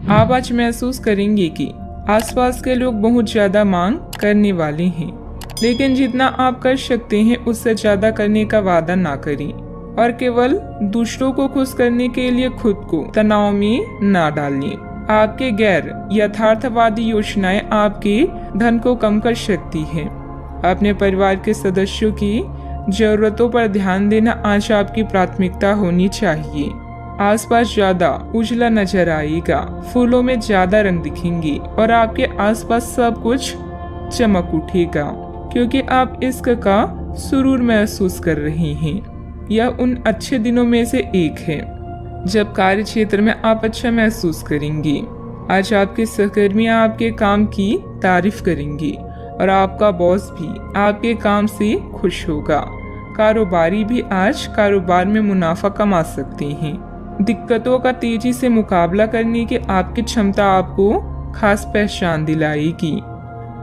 आप आज महसूस करेंगे कि आसपास के लोग बहुत ज्यादा मांग करने वाले हैं, लेकिन जितना आप कर सकते हैं उससे ज्यादा करने का वादा ना करें और केवल दूसरों को खुश करने के लिए खुद को तनाव में ना डालें। आपके गैर यथार्थवादी योजनाएं आपके धन को कम कर सकती हैं। अपने परिवार के सदस्यों की जरूरतों पर ध्यान देना आज आपकी प्राथमिकता होनी चाहिए। आसपास ज्यादा उजला नजर आएगा, फूलों में ज्यादा रंग दिखेंगे और आपके आसपास सब कुछ चमक उठेगा, क्योंकि आप इश्क का सुरूर महसूस कर रहे हैं। यह उन अच्छे दिनों में से एक है जब कार्य क्षेत्र में आप अच्छा महसूस करेंगे। आज आपके सहकर्मी आपके काम की तारीफ करेंगे और आपका बॉस भी आपके काम से खुश होगा। कारोबारी भी आज कारोबार में मुनाफा कमा सकते हैं। दिक्कतों का तेजी से मुकाबला करने की आपकी क्षमता आपको खास पहचान दिलाएगी।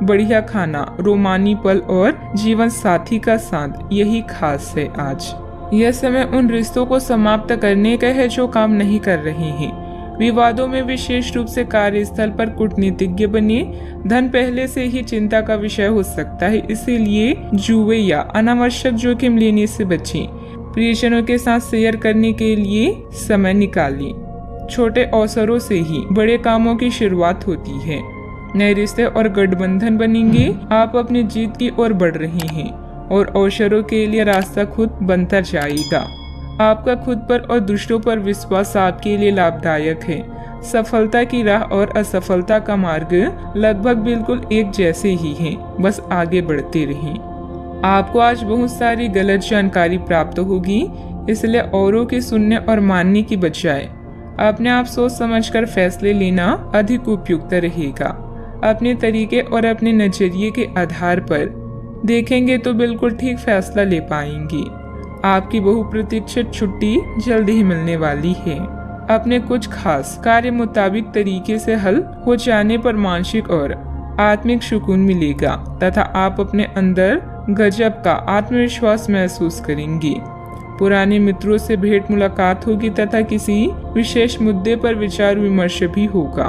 बढ़िया खाना, रोमानी पल और जीवन साथी का साथ, यही खास है आज। यह समय उन रिश्तों को समाप्त करने का है जो काम नहीं कर रहे हैं। विवादों में विशेष रूप से कार्यस्थल पर कूटनीतिज्ञ बने। धन पहले से ही चिंता का विषय हो सकता है, इसीलिए जुए या अनावश्यक जोखिम लेने से बचें। प्रियजनों के साथ शेयर करने के लिए समय निकालें। छोटे अवसरों से ही बड़े कामों की शुरुआत होती है। नए रिश्ते और गठबंधन बनेंगे। आप अपनी जीत की ओर बढ़ रहे हैं और अवसरों के लिए रास्ता खुद बनता जाएगा। आपका खुद पर और दूसरों पर विश्वास आपके लिए लाभदायक है। सफलता की राह और असफलता का मार्ग लगभग बिल्कुल एक जैसे ही हैं, बस आगे बढ़ते रहें। आपको आज बहुत सारी गलत जानकारी प्राप्त होगी, इसलिए औरों की सुनने और मानने की बजाय अपने आप सोच समझकर फैसले लेना अधिक उपयुक्त रहेगा। अपने तरीके और अपने नजरिए के आधार पर देखेंगे तो बिल्कुल ठीक फैसला ले पाएंगे। आपकी बहुप्रतीक्षित छुट्टी जल्दी ही मिलने वाली है। अपने कुछ खास कार्य मुताबिक तरीके से हल हो जाने पर मानसिक और आत्मिक सुकून मिलेगा तथा आप अपने अंदर गजब का आत्मविश्वास महसूस करेंगे। पुराने मित्रों से भेंट मुलाकात होगी तथा किसी विशेष मुद्दे पर विचार विमर्श भी होगा।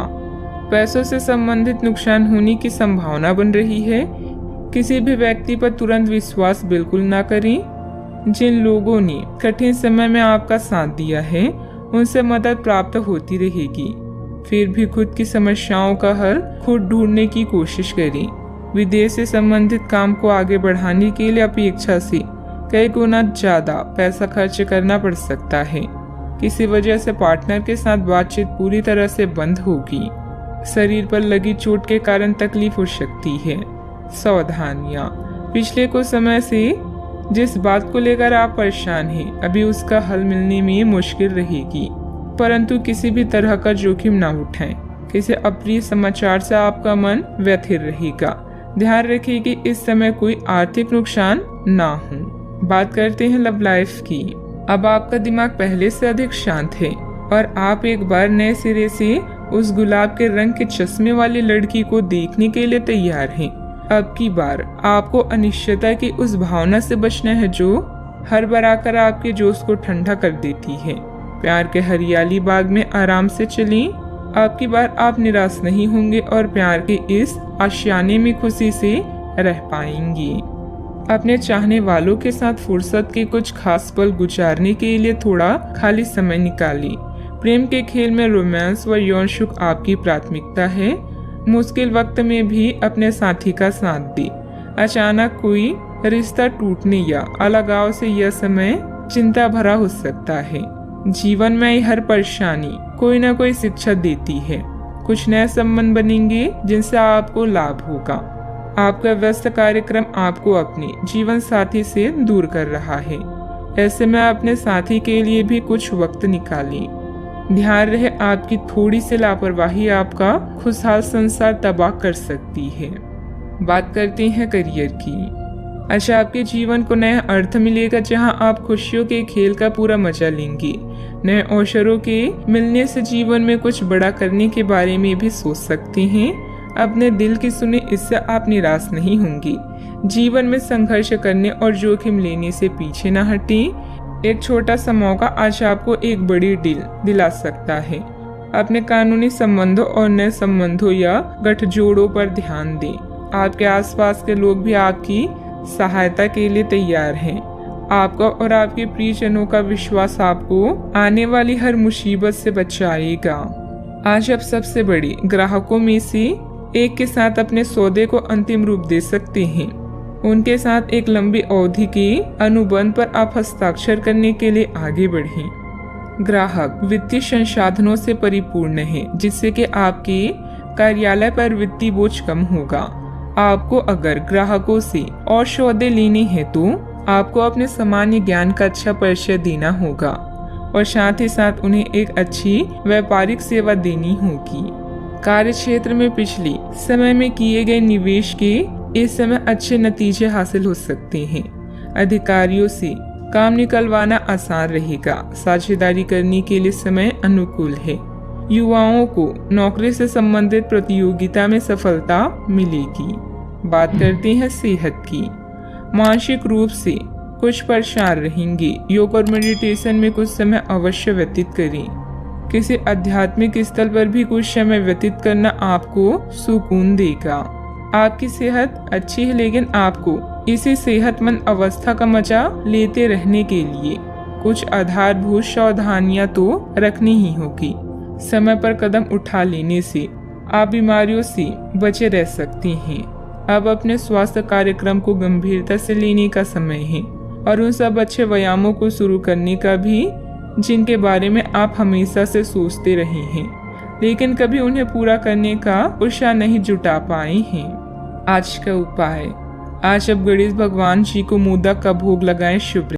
पैसों से संबंधित नुकसान होने की संभावना बन रही है। किसी भी व्यक्ति पर तुरंत विश्वास बिल्कुल ना करें। जिन लोगों ने कठिन समय में आपका साथ दिया है उनसे मदद प्राप्त होती रहेगी। फिर भी खुद की समस्याओं का हल खुद ढूंढने की कोशिश करें। विदेश से संबंधित काम को आगे बढ़ाने के लिए अपेक्षा से कई गुना ज्यादा पैसा खर्च करना पड़ सकता है। किसी वजह से पार्टनर के साथ बातचीत पूरी तरह से बंद होगी। शरीर पर लगी चोट के कारण तकलीफ हो सकती है। सावधानियां। पिछले कुछ समय से जिस बात को लेकर आप परेशान हैं, अभी उसका हल मिलने में मुश्किल रहेगी, परंतु किसी भी तरह का जोखिम ना उठाएं। किसी अप्रिय समाचार से आपका मन व्यथित रहेगा। ध्यान रखिए कि इस समय कोई आर्थिक नुकसान ना हो। बात करते हैं लव लाइफ की। अब आपका दिमाग पहले से अधिक शांत है और आप एक बार नए सिरे से उस गुलाब के रंग के चश्मे वाली लड़की को देखने के लिए तैयार हैं। अब की बार आपको अनिश्चितता की उस भावना से बचना है जो हर बार आकर आपके जोश को ठंडा कर देती है। प्यार के हरियाली बाग में आराम से चलें। अब की बार आप निराश नहीं होंगे और प्यार के इस आशियाने में खुशी से रह पाएंगी। अपने चाहने वालों के साथ फुर्सत के कुछ खास पल गुजारने के लिए थोड़ा खाली समय निकालें। प्रेम के खेल में रोमांस व यौन सुख आपकी प्राथमिकता है। मुश्किल वक्त में भी अपने साथी का साथ दे। अचानक कोई रिश्ता टूटने या अलगाव से यह समय चिंता भरा हो सकता है। जीवन में हर परेशानी कोई ना कोई शिक्षा देती है। कुछ नए संबंध बनेंगे जिनसे आपको लाभ होगा। आपका व्यस्त कार्यक्रम आपको अपने जीवन साथी से दूर कर रहा है। ऐसे में अपने साथी के लिए भी कुछ वक्त निकालें। ध्यान रहे आपकी थोड़ी सी लापरवाही आपका खुशहाल संसार तबाह कर सकती है। बात करते हैं करियर की। अच्छा, आपके जीवन को नया अर्थ मिलेगा जहां आप खुशियों के खेल का पूरा मजा लेंगे। नए अवसरों के मिलने से जीवन में कुछ बड़ा करने के बारे में भी सोच सकते हैं। अपने दिल की सुने, इससे आप निराश नहीं होंगे। जीवन में संघर्ष करने और जोखिम लेने से पीछे न हटें। एक छोटा सा मौका आज आपको एक बड़ी डील दिला सकता है। अपने कानूनी संबंधों और नए संबंधों या गठजोड़ों पर ध्यान दें। आपके आसपास के लोग भी आपकी सहायता के लिए तैयार हैं। आपका और आपके प्रियजनों का विश्वास आपको आने वाली हर मुसीबत से बचाएगा। आज आप सबसे बड़े ग्राहकों में से एक के साथ अपने सौदे को अंतिम रूप दे सकते हैं। उनके साथ एक लंबी अवधि के अनुबंध पर आप हस्ताक्षर करने के लिए आगे बढ़ें। ग्राहक वित्तीय संसाधनों से परिपूर्ण है, जिससे कि आपके कार्यालय पर वित्तीय बोझ कम होगा। आपको अगर ग्राहकों से और सौदे लेने हैं तो आपको अपने सामान्य ज्ञान का अच्छा परिचय देना होगा और साथ ही साथ उन्हें एक अच्छी व्यापारिक सेवा देनी होगी। कार्य क्षेत्र में पिछले समय में किए गए निवेश के इस समय अच्छे नतीजे हासिल हो सकते हैं। अधिकारियों से काम निकलवाना आसान रहेगा। साझेदारी करने के लिए समय अनुकूल है। युवाओं को नौकरी से संबंधित प्रतियोगिता में सफलता मिलेगी। बात करते हैं सेहत की। मानसिक रूप से कुछ परेशान रहेंगे। योग और मेडिटेशन में कुछ समय अवश्य व्यतीत करें। किसी आध्यात्मिक स्थल पर भी कुछ समय व्यतीत करना आपको सुकून देगा। आपकी सेहत अच्छी है, लेकिन आपको इसी सेहतमंद अवस्था का मजा लेते रहने के लिए कुछ आधारभूत सावधानियां तो रखनी ही होगी। समय पर कदम उठा लेने से आप बीमारियों से बचे रह सकते हैं। अब अपने स्वास्थ्य कार्यक्रम को गंभीरता से लेने का समय है और उन सब अच्छे व्यायामों को शुरू करने का भी जिनके बारे में आप हमेशा से सोचते रहे हैं, लेकिन कभी उन्हें पूरा करने का उत्साह नहीं जुटा पाए हैं। आज का उपाय, आज आप गणेश भगवान जी को मोदक का भोग लगाएं। शुभ